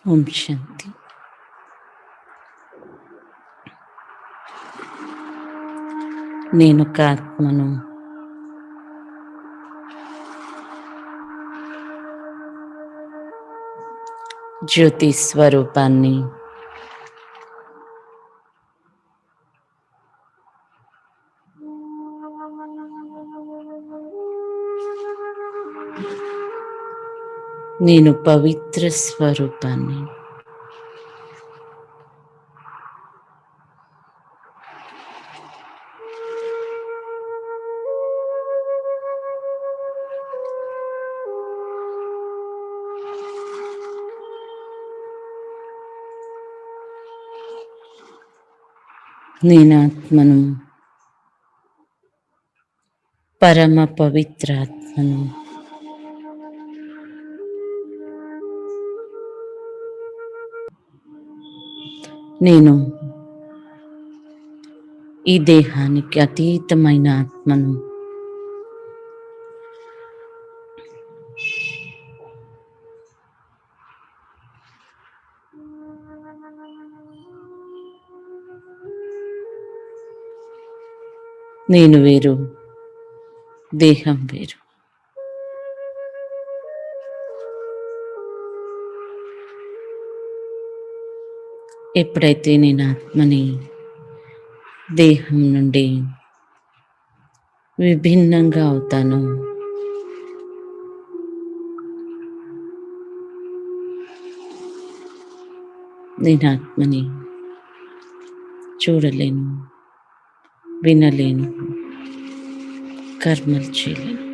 ఓం శాంతి. నేనొక ఆత్మను. జ్యోతి స్వరూపాన్ని. నేను పవిత్ర స్వరూపాన్ని. నేను ఆత్మను. పరమ పవిత్ర ఆత్మను. నేను ఈ దేహానికి అతీతమైన ఆత్మను. నేను వేరు, దేహం వేరు. ఎప్పుడైతే నేను ఆత్మని దేహం నుండి విభిన్నంగా అవుతానో, నేను ఆత్మని చూడలేను, వినలేను, కర్మలు చేయలేను.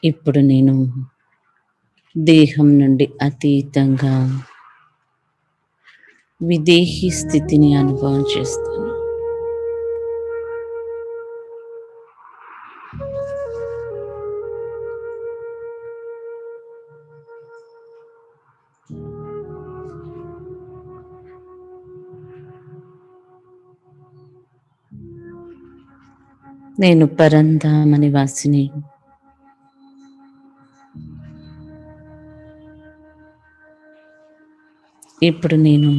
ఇప్పుడు నేను దేహం నుండి అతీతంగా విదేహీ స్థితిని అనుభవం చేస్తాను. నేను పరంధామ నివాసిని. ఇప్పుడు నేను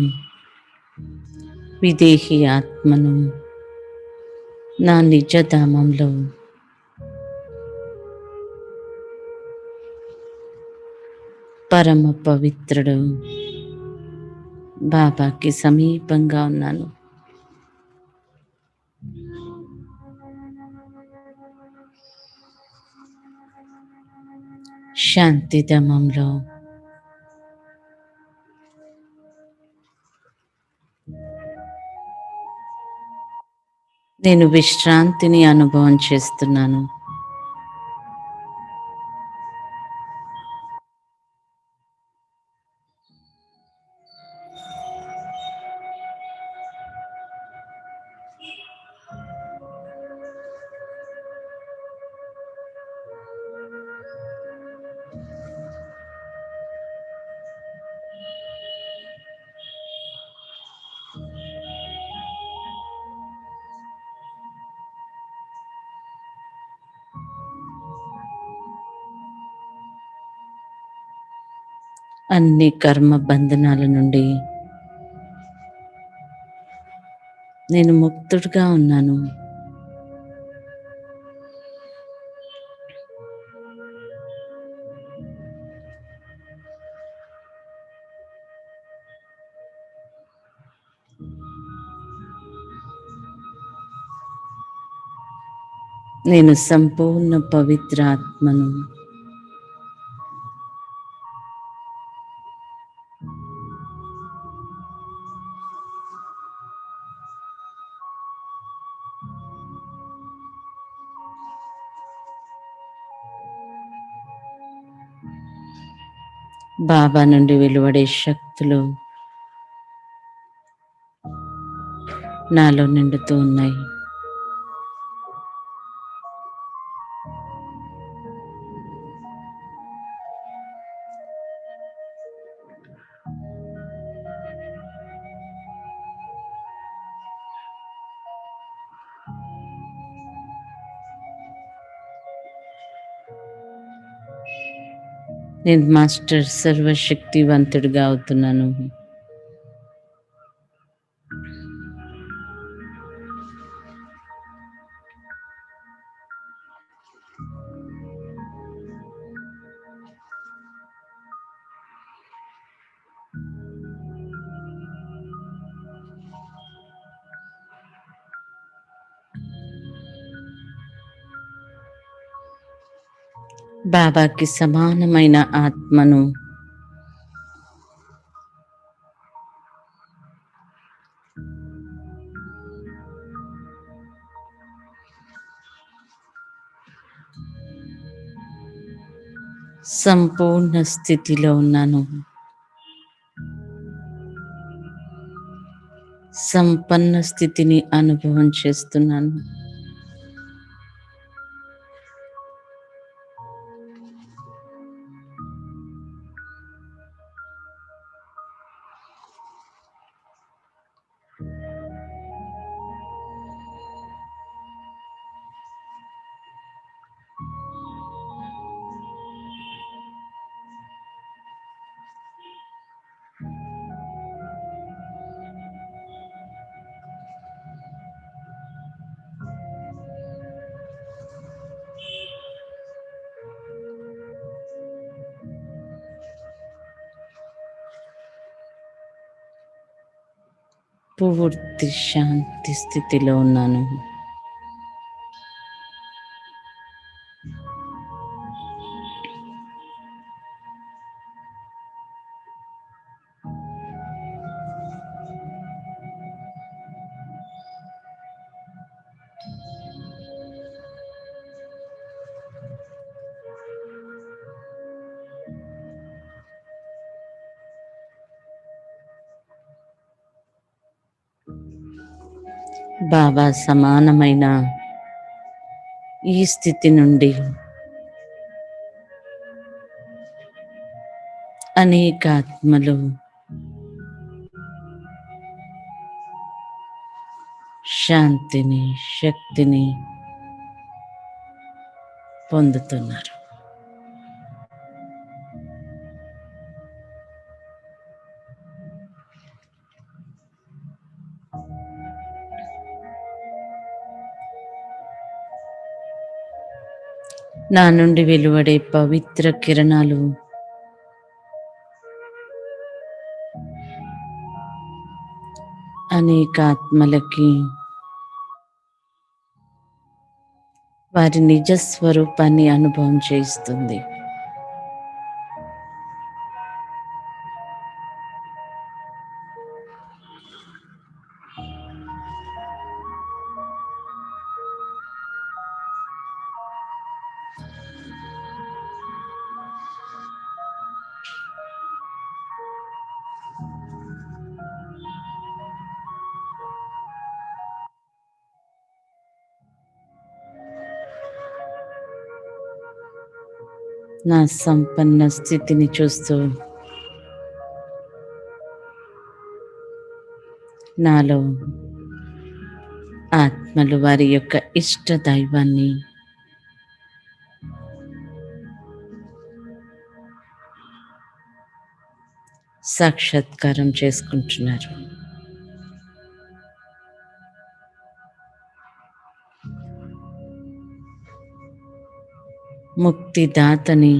విదేహీ ఆత్మను. నా నిజధామంలో పరమ పవిత్రుడు బాబాకి సమీపంగా ఉన్నాను. శాంతిధామంలో నేను విశ్రాంతిని అనుభవం చేస్తున్నాను. అన్ని కర్మ బంధనాల నుండి నేను ముక్తుడిగా ఉన్నాను. నేను సంపూర్ణ పవిత్ర ఆత్మను. బాబా నుండి వెలువడే శక్తులు నాలో నిండుతూ ఉన్నాయి. నేను మాస్టర్ సర్వశక్తివంతుడిగా అవుతున్నాను. బాబాకి సమానమైన ఆత్మను సంపూర్ణ స్థితిలో ఉన్నాను. సంపన్న స్థితిని అనుభవం చేస్తున్నాను. పూర్తి శాంతి స్థితిలో ఉన్నాను. బాబా సమానమైన ఈ స్థితి నుండి అనేక ఆత్మలు శాంతిని, శక్తిని పొందుతున్నారు. నా నుండి వెలువడే పవిత్ర కిరణాలు అనేక ఆత్మలకి వారి నిజ స్వరూపాన్ని అనుభవం చేయిస్తుంది. నా సంపన్న స్థితిని చూస్తూ నాలో ఆత్మలు వారి యొక్క ఇష్ట దైవాన్ని సాక్షాత్కారం చేసుకుంటున్నారు. ముక్తిదాతని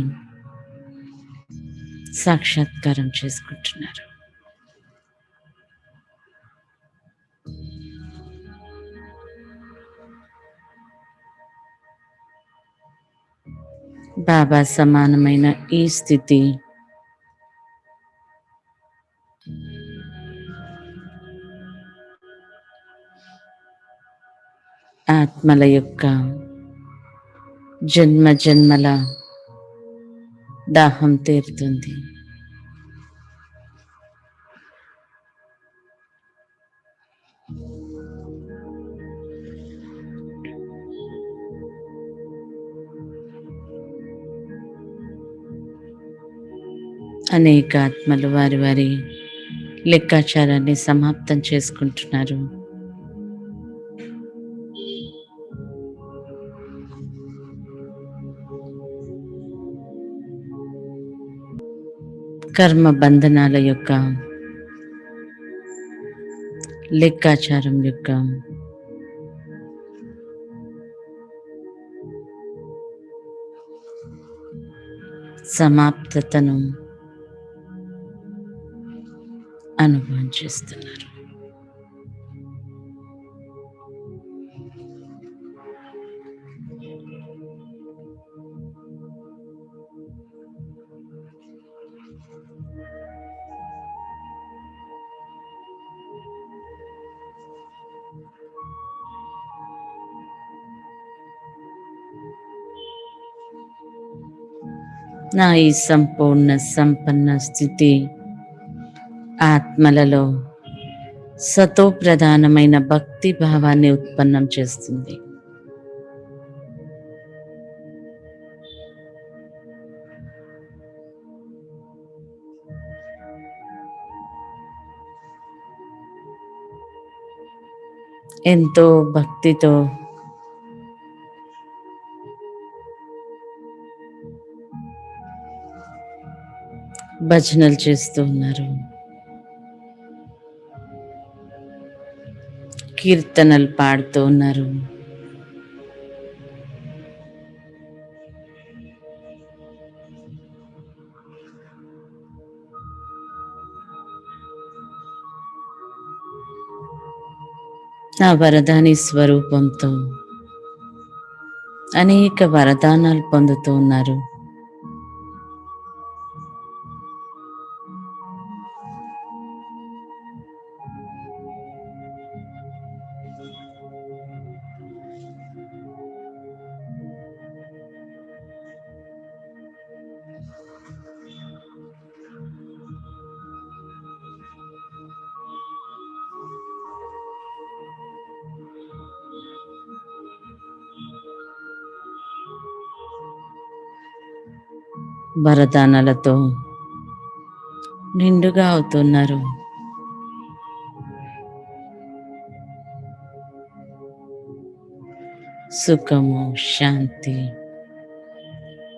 సాక్షాత్కారం చేసుకుంటున్నారు. బాబా సమానమైన ఈ స్థితి ఆత్మల యొక్క జన్మ జన్మల దాహం తీరుతుంది. అనేక ఆత్మలు వారి వారి లెక్కాచారాన్ని సమాప్తం చేసుకుంటున్నారు. కర్మ బంధనాల యొక్క లెక్కాచారం యొక్క సమాప్తతను అనుభవం చేస్తున్నారు. నా ఈ సంపూర్ణ సంపన్న స్థితి ఆత్మలలో సతో ప్రధానమైన భక్తి భావాన్ని ఉత్పన్నం చేస్తుంది. ఎంతో భక్తితో భజనలు చేస్తూ ఉన్నారు, కీర్తనలు పాడుతూ ఉన్నారు. ఆ వరదాని స్వరూపంతో అనేక వరదానాలు పొందుతూ ఉన్నారు. వరదానాలతో నిండుగా అవుతున్నారు. సుఖము, శాంతి,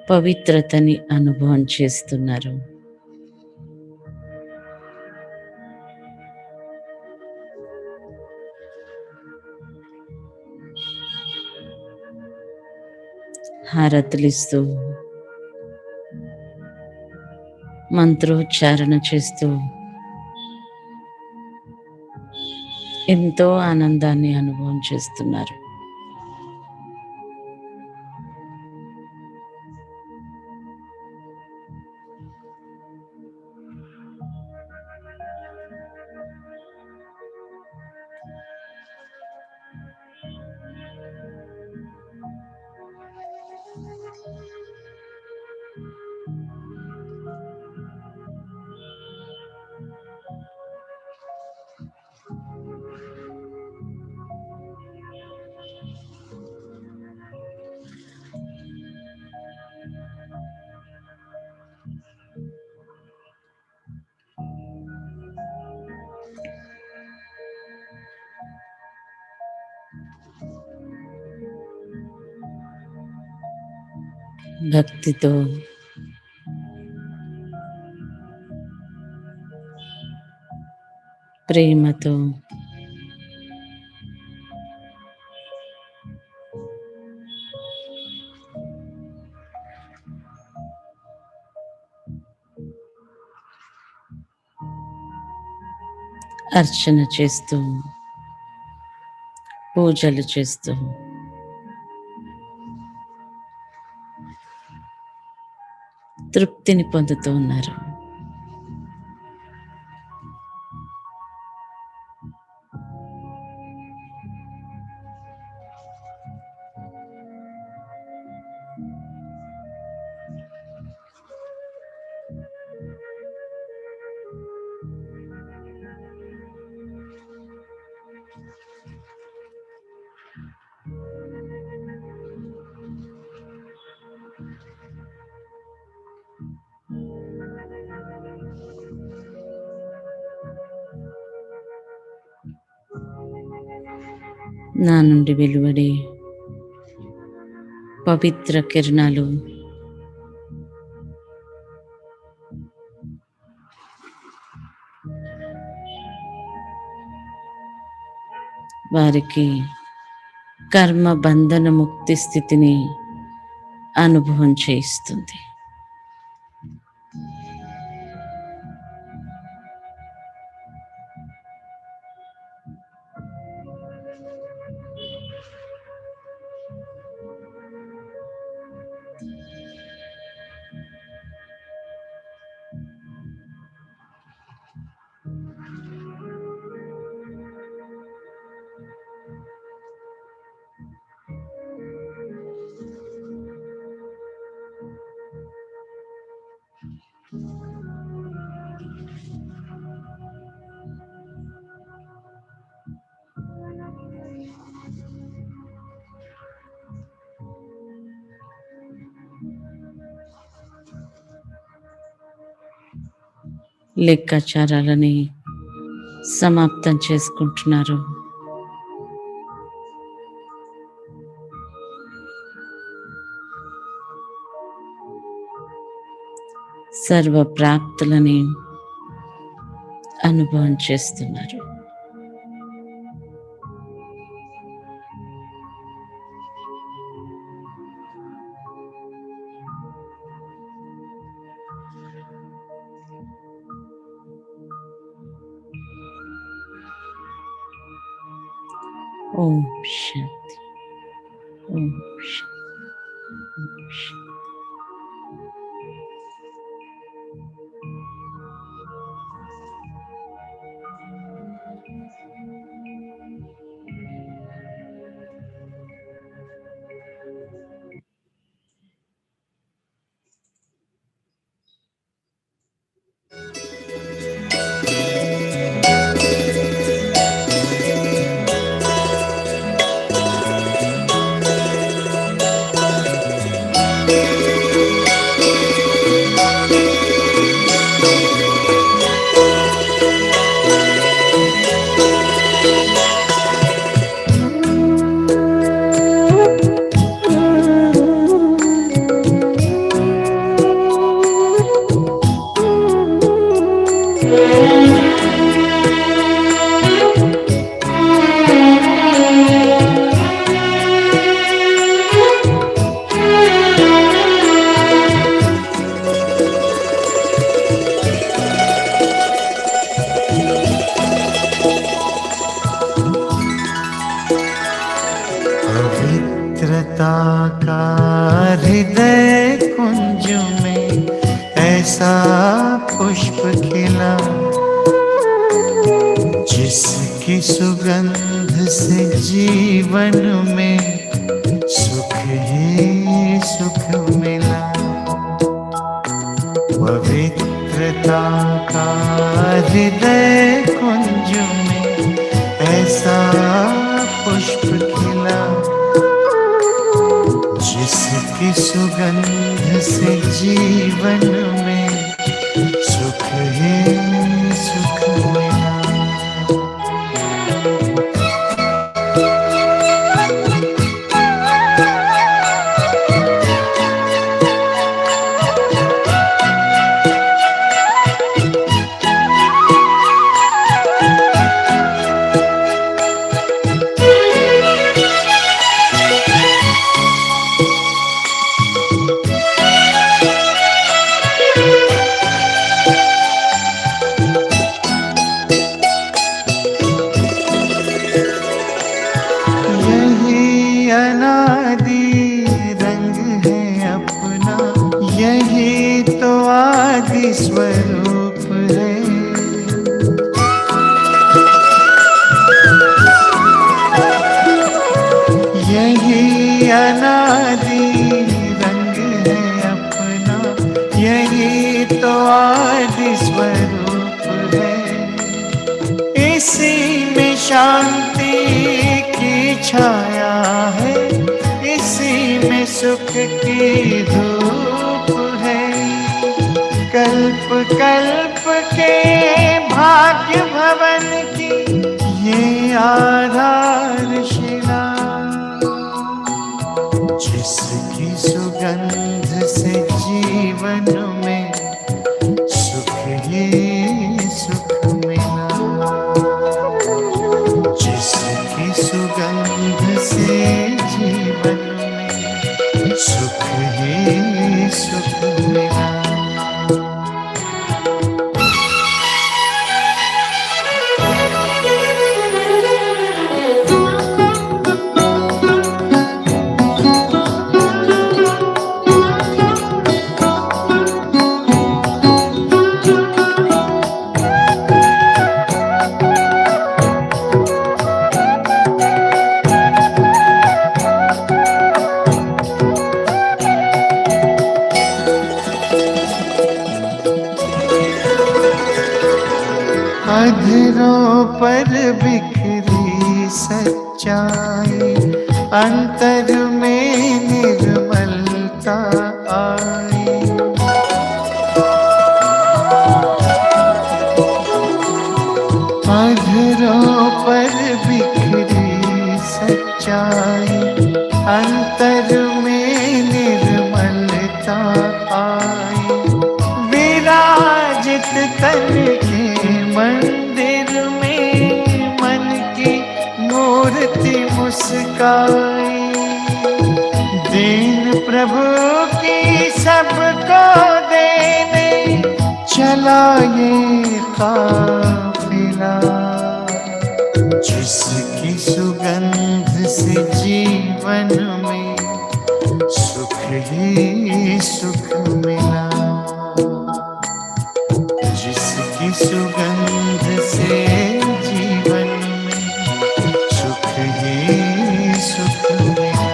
పవిత్రతని అనుభవం చేస్తున్నారు. హారతులిస్తూ మంత్రోచ్చారణ చేస్తూ ఎంతో ఆనందాన్ని అనుభవం చేస్తున్నారు. భక్తితో ప్రేమతో అర్చన చేస్తూ పూజలు చేస్తూ తృప్తిని పొందుతూ ఉన్నారు. నా నుండి వెలువడే పవిత్ర కిరణాలు వారికి కర్మ బంధన ముక్తి స్థితిని అనుభవం చేయిస్తుంది. లెక్కాచారాలని సమాప్తం చేసుకుంటున్నారు. సర్వ ప్రాప్తులని అనుభవం చేస్తున్నారు. ఓం శాంతి. ఓం శాంతి. ఓం శాంతి. पवित्रता का हृदय कुंज में ऐसा पुष्प खिला, जिसकी सुगंध से जीवन में सुख ही सुख मिला। पवित्रता का हृदय कुंज में ऐसा पुष्प खिला, जिसकी सुगंध से जीवन में सुख ही सुख मिला। स्वरूप है, यही अनादि रंग है अपना, यही तो आदि स्वरूप है। इसी में शांति की छाया है, इसी में सुख की धूप है। कल्प कल्प के भाग्य भवन की ये आधारशिला, जिसकी सुगंध से जीवन में सुख ही सुख मिला, जिसकी अधरों पर बिखरी सच्चाई, अंतर में निर्मलता आई। अधरों पर बिखरी सच्चाई, अंतर में निर्मलता आई। विराजित तन के मंदिर में मन की मूर्ति मुस्काई। दीन प्रभु की सबको देने चला ये काफिला, जिसकी सुगंध से जीवन में सुख ही सुख मिला। जिसकी सुगंध से जीवन में सुख ही सुख मिला।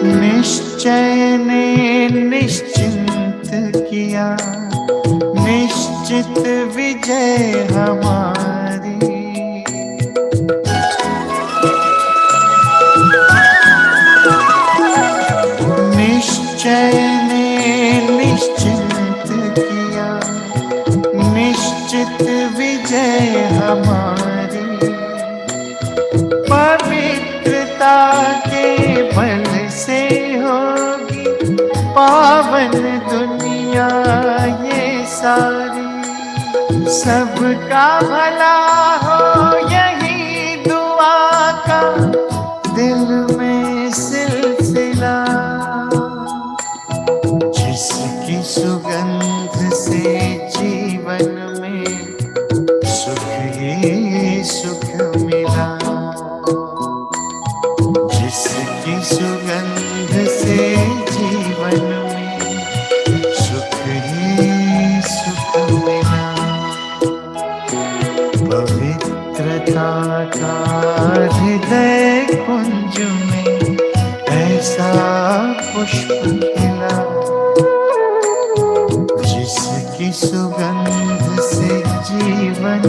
निश्चय ने निश्चिंत किया, निश्चित विजय हमारी। निश्चय ने निश्चिंत किया, निश्चित विजय हमारी। पवित्रता के बल से होगी पावन दुनिया ये सारी। सबका भला हो यही दुआ का दिल में सिलसिला। जिसकी सुगंध से जीवन में सुख ही सुख मिला। जिसकी सुगंध से जीवन में सुख ही सुख मिला। पवित्रता का हृदय कुंज में ऐसा पुष्प खिला। जिसकी सुगंध से जीवन